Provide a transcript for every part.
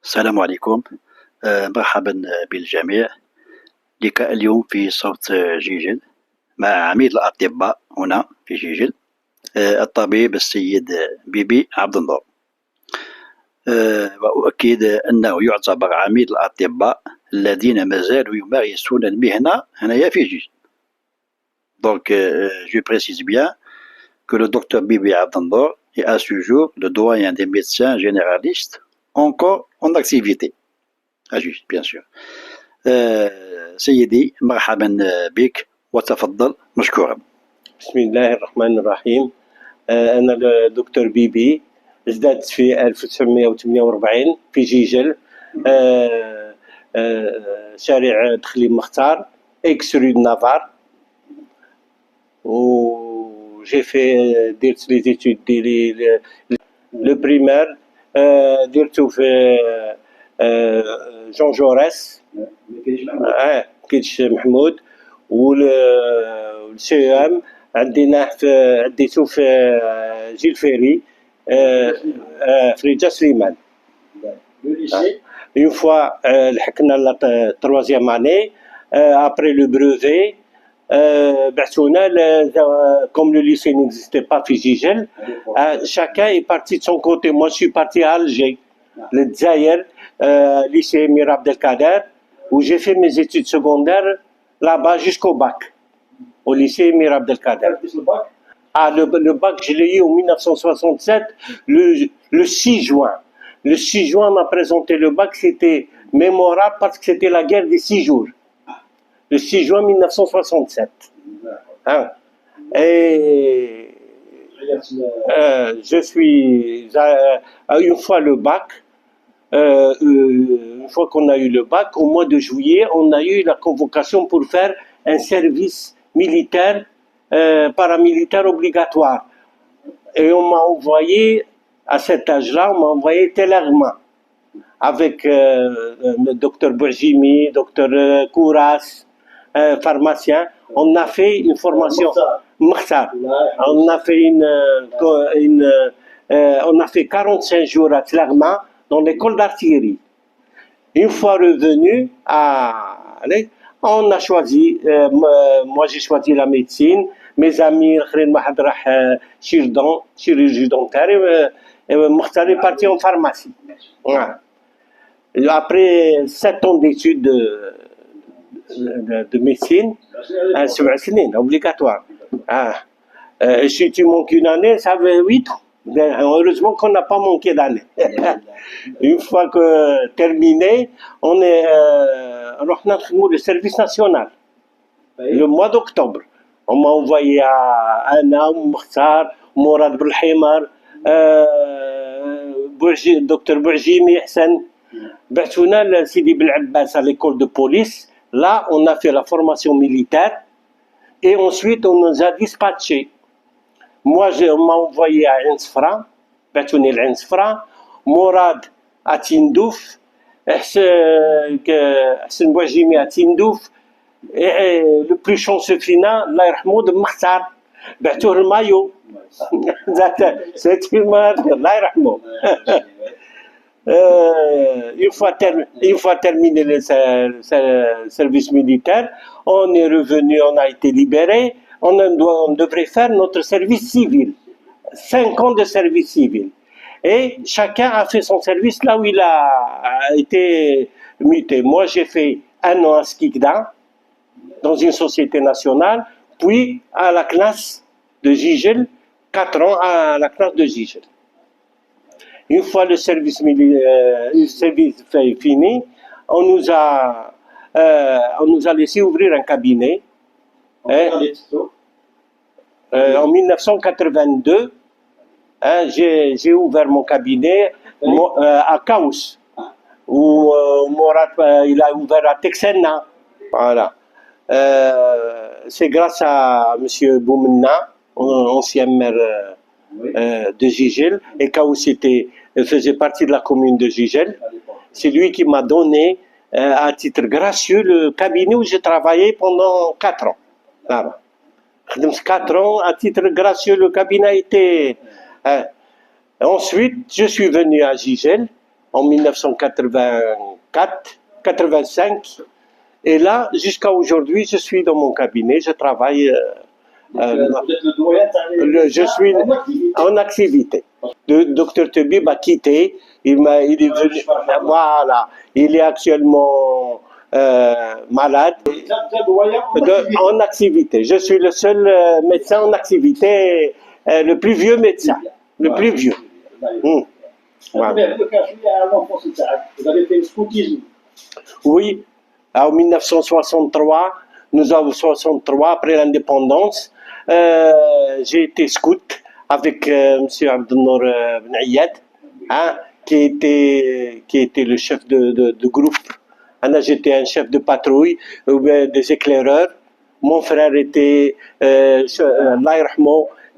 السلام عليكم. مرحبا بالجميع. لقاء اليوم في صوت جيجل مع عميد الأطباء هنا في جيجل، الطبيب السيد بيبي عبد النور. وأؤكد أنه يعتبر عميد الأطباء الذين ما زالوا يمارسون المهنة هنايا في جيجل. Donc, je précise bien que le docteur Bibi Abdandor est à ce jour le doyen des médecins généralistes encore en activité. أجيج bien sûr. سيدي مرحبا بك وتفضل مشكورا. بسم الله الرحمن الرحيم. أنا الدكتور بيبي، ازددت في 1948 في جيجل، شارع تخليم مختار، اكس رue نافار. وجي في درت لي زيتود ديالي لو بريمير درتو في جون جوريس كيتش محمود، والسي ام عديتو في جيل فيري في رجا سليمان. Une fois لحقنا لا troisième année, après le brevet, بعثونا comme le lycée n'existait pas في جيجل, chacun est parti de son côté. Moi je suis parti à Alger, le Dzaïr, lycée Mir Abdelkader, où j'ai fait mes études secondaires là-bas jusqu'au bac, au lycée Mir Abdelkader. Le bac, je l'ai eu en 1967, le 6 juin. Le 6 juin, on a présenté le bac, c'était mémorable parce que c'était la guerre des 6 jours. Le 6 juin 1967. Hein? Et je suis, une fois le bac, une fois qu'on a eu le bac, au mois de juillet, on a eu la convocation pour faire un service militaire, paramilitaire obligatoire. Et on m'a envoyé, à cet âge-là, on m'a envoyé Tellerman, avec le docteur Bourgimi, docteur Kouras, pharmacien. On a fait une formation, Makhtar. On a fait on a fait 45 jours à Tellerman, dans l'école d'artillerie. Une fois revenu on a choisi, moi j'ai choisi la médecine, mes amis, chirurgie dentaire, et Mokhtar est parti en pharmacie. Voilà. Après 7 ans d'études de médecine, c'est obligatoire. Si tu manques une année, ça fait 8 ans. Heureusement qu'on n'a pas manqué d'année. Une fois que terminé, on est le service national. Le mois d'octobre, on m'a envoyé à Anna, Mokhtar, Mourad Belhimar, docteur Bourgimi, Hassan, Batsouna, Sidi Belabbas à l'école de police. Là, on a fait la formation militaire et ensuite on nous a dispatchés. Moi, on m'a envoyé à Ensfra, Batsouni l'Ensfra, Mourad à Tindouf, Hassan Bourgimi à Tindouf, et le plus chanceux final, Allah yarhamou, de Makhtar, Batouh le maillot. C'est une merde, Allah yarhamou. Une fois terminé le service militaire, on est revenu, on a été libéré, on devrait faire notre service civil. 5 ans de service civil. Et chacun a fait son service là où il a été muté. Moi, j'ai fait 1 an à Skikda, dans une société nationale, puis à la classe de Gigel, 4 ans à la classe de Gigel. Une fois le service fini, on nous a laissé ouvrir un cabinet. En 1982, j'ai ouvert mon cabinet à Kaous, où Mourad il a ouvert à Texenna. Voilà. C'est grâce à M. Boumenna, ancien maire de Gigel, et Kaous faisait partie de la commune de Gigel. C'est lui qui m'a donné à titre gracieux le cabinet où j'ai travaillé pendant 4 ans. Voilà. 4 ans à titre gracieux, le cabinet a été. Ensuite, je suis venu à Gigel en 1984, 85. Et là, jusqu'à aujourd'hui, je suis dans mon cabinet, je travaille. Vous êtes le doyen, je suis en activité. Le docteur Tebib a quitté, il est venu, voilà, il est actuellement malade. En activité. Je suis le seul médecin en activité, le plus vieux médecin, le plus vieux. Voilà. Vous avez fait le scoutisme. Oui, en 1963, après l'indépendance, j'ai été scout avec M. Abdelnour Ben Ayad, hein, qui était le chef de groupe. J'étais un chef de patrouille, des éclaireurs. Mon frère était,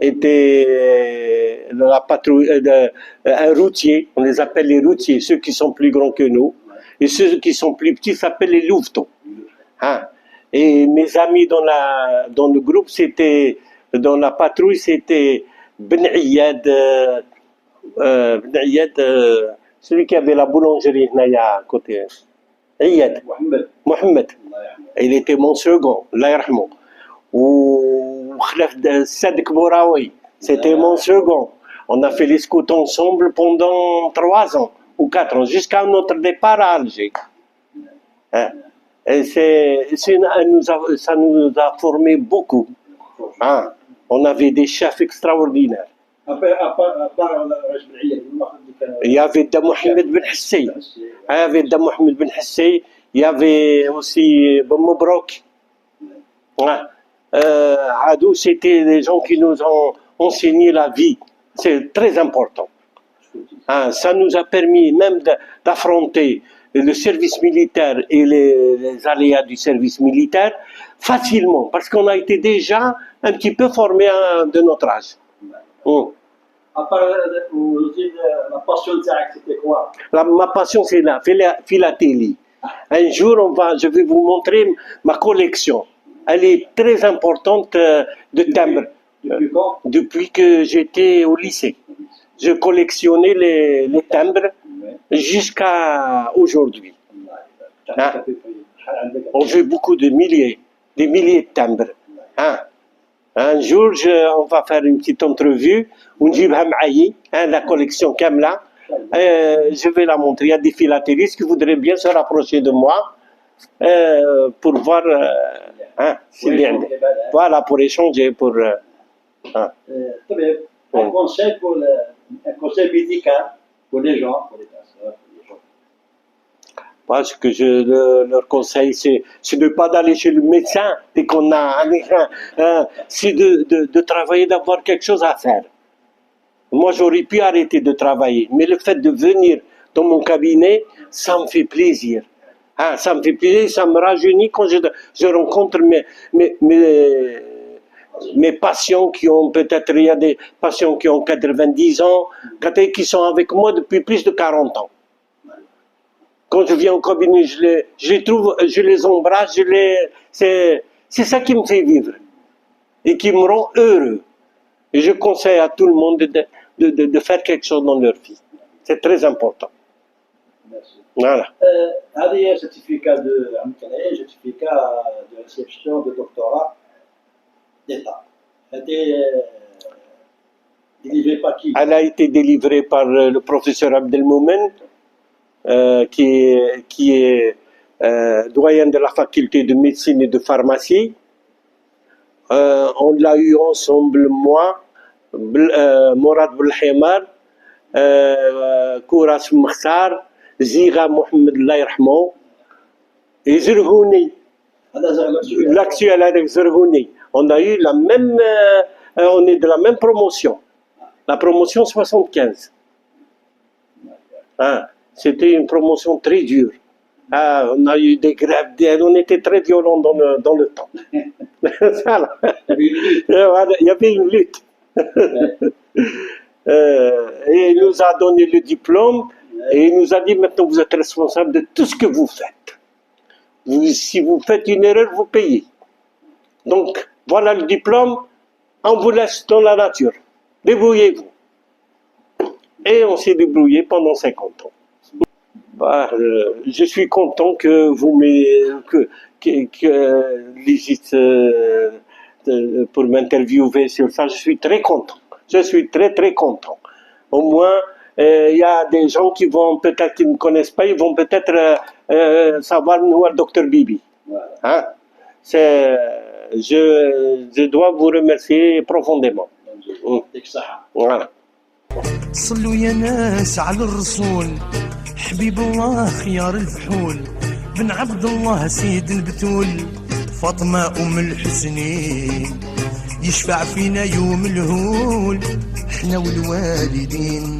était la patrouille, un routier. On les appelle les routiers, ceux qui sont plus grands que nous. Et ceux qui sont plus petits s'appellent les louvetons. Hein. Et mes amis dans le groupe, dans la patrouille, c'était Ben Ayad, celui qui avait la boulangerie à côté. Ayad, Mohamed. Il était mon second, Allah yarhamou. Ou Sadik Bouraoui, c'était mon second. On a fait les scouts ensemble pendant 3 ans ou 4 ans, jusqu'à notre départ à Alger. Hein? Et ça nous a formé beaucoup. Hein? On avait des chefs extraordinaires. Il y avait Mohamed Ben Hissey. Il y avait aussi Ben Mobrouk. C'était des gens qui nous ont enseigné la vie. C'est très important. Hein, ça nous a permis même d'affronter le service militaire et les aléas du service militaire facilement, parce qu'on a été déjà un petit peu formés de notre âge. À part la passion de Zach, c'était quoi? Ma passion, c'est la philatélie. Un jour, je vais vous montrer ma collection. Elle est très importante de timbres. Depuis quand? Depuis que j'étais au lycée. Je collectionnais les timbres jusqu'à aujourd'hui. Hein? On fait beaucoup des milliers de timbres. Hein? Un jour, on va faire une petite entrevue. On dit la collection Kamla. Je vais la montrer. Il y a des philatélistes qui voudraient bien se rapprocher de moi pour voir. Voilà, pour échanger. Un conseil médical pour les gens, pour les personnes. Parce que leur conseil, c'est de ne pas d'aller chez le médecin dès qu'on a c'est de travailler, d'avoir quelque chose à faire. Moi, j'aurais pu arrêter de travailler, mais le fait de venir dans mon cabinet, ça me fait plaisir. Hein, ça me fait plaisir, ça me rajeunit quand je rencontre mes patients qui ont il y a des patients qui ont 90 ans, qui sont avec moi depuis plus de 40 ans. Quand je viens au cabinet, je les trouve, je les embrasse, c'est ça qui me fait vivre et qui me rend heureux. Et je conseille à tout le monde de faire quelque chose dans leur vie. C'est très important. Merci. Voilà. هذه certificat de réception de doctorat d'État. A été délivré par qui? Elle a été délivrée par le professeur Abdelmoumen, qui est doyen de la faculté de médecine et de pharmacie. On l'a eu ensemble, moi, Mourad Belhimar, Kouras Mkhtar, Zira Mohamed Allah yarhamou, et Zerhouni, l'actuel avec Zerhouni. On a eu la même, on est de la même promotion, la promotion 75. Hein, c'était une promotion très dure. On a eu des grèves, on était très violents dans le temps. Voilà. Il y avait une lutte. Et il nous a donné le diplôme et il nous a dit maintenant vous êtes responsable de tout ce que vous faites. Si vous faites une erreur, vous payez. Donc voilà le diplôme, on vous laisse dans la nature. Débrouillez-vous. Et on s'est débrouillé pendant 50 ans. Je suis content que vous Légit pour m'interviewer sur ça. Je suis très content. Je suis très très content. Au moins, il y a des gens qui vont peut-être qui ne me connaissent pas, ils vont peut-être savoir nous le docteur Bibi. Hein? Je dois vous remercier profondément. Voilà. صلوا يا ناس على الرسول حبيب الله خيار الفحول بن عبد الله سيد البتول فاطمة أم الحسنين يشفع فينا يوم الهول احنا والوالدين